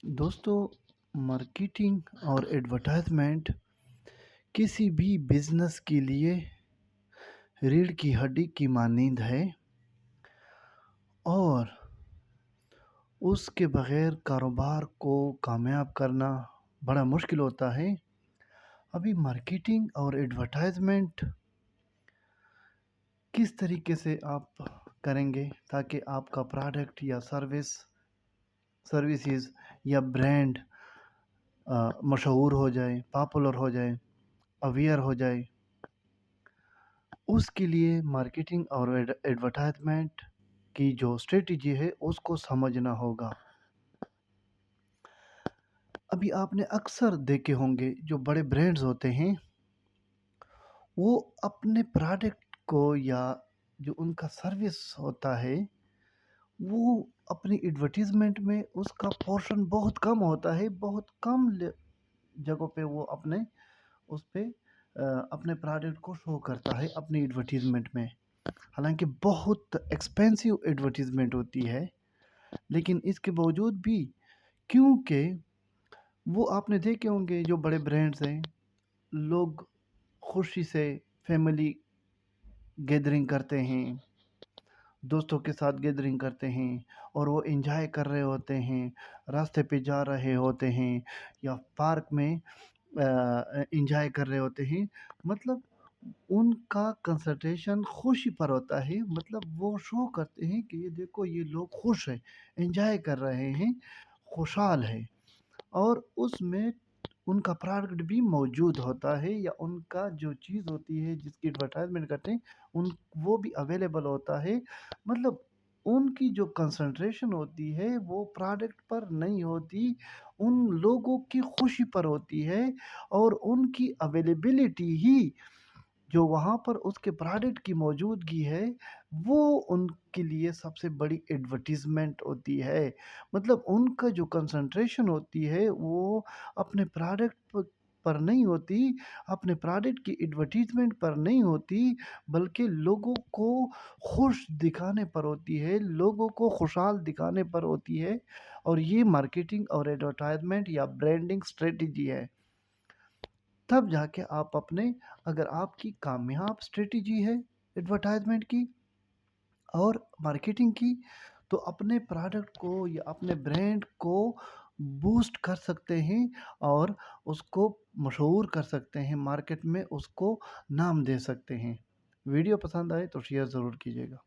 दोस्तों, मार्केटिंग और एडवर्टाइजमेंट किसी भी बिजनेस के लिए रीढ़ की हड्डी की मानद है और उसके बगैर कारोबार को कामयाब करना बड़ा मुश्किल होता है। अभी मार्केटिंग और एडवर्टाइजमेंट किस तरीके से आप करेंगे ताकि आपका प्रोडक्ट या सर्विसेज या ब्रांड मशहूर हो जाए, पॉपुलर हो जाए, अवेयर हो जाए। उसके लिए मार्केटिंग और एडवर्टाइजमेंट की जो स्ट्रेटजी है उसको समझना होगा। अभी आपने अक्सर देखे होंगे जो बड़े ब्रांड्स होते हैं वो अपने प्रोडक्ट को या जो उनका सर्विस होता है वो अपनी एडवर्टीजमेंट में उसका पोर्शन बहुत कम होता है। बहुत कम जगहों पे वो उस पे अपने प्रोडक्ट को शो करता है अपनी एडवर्टीजमेंट में। हालांकि बहुत एक्सपेंसिव एडवर्टीजमेंट होती है, लेकिन इसके बावजूद भी क्योंकि वो आपने देखे होंगे जो बड़े ब्रांड्स हैं, लोग खुशी से फैमिली गैदरिंग करते हैं, दोस्तों के साथ गैदरिंग करते हैं और वो एंजॉय कर रहे होते हैं, रास्ते पे जा रहे होते हैं या पार्क में एंजॉय कर रहे होते हैं। मतलब उनका कंसंट्रेशन खुशी पर होता है। मतलब वो शो करते हैं कि ये देखो ये लोग खुश हैं, एंजॉय कर रहे हैं, खुशहाल है और उसमें उनका प्रोडक्ट भी मौजूद होता है या उनका जो चीज़ होती है जिसकी एडवर्टाइजमेंट करते हैं उन वो भी अवेलेबल होता है। मतलब उनकी जो कंसंट्रेशन होती है वो प्रोडक्ट पर नहीं होती, उन लोगों की खुशी पर होती है और उनकी अवेलेबिलिटी ही जो वहाँ पर उसके प्रोडक्ट की मौजूदगी है वो उनके लिए सबसे बड़ी एडवर्टीजमेंट होती है। मतलब उनका जो कंसंट्रेशन होती है वो अपने प्रोडक्ट पर नहीं होती, अपने प्रोडक्ट की एडवर्टीजमेंट पर नहीं होती, बल्कि लोगों को खुश दिखाने पर होती है, लोगों को खुशहाल दिखाने पर होती है। और ये मार्केटिंग और एडवर्टाइजमेंट या ब्रांडिंग स्ट्रेटजी है। तब जाके आप अपने अगर आपकी कामयाब स्ट्रेटजी है एडवर्टाइजमेंट की और मार्केटिंग की, तो अपने प्रोडक्ट को या अपने ब्रांड को बूस्ट कर सकते हैं और उसको मशहूर कर सकते हैं, मार्केट में उसको नाम दे सकते हैं। वीडियो पसंद आए तो शेयर ज़रूर कीजिएगा।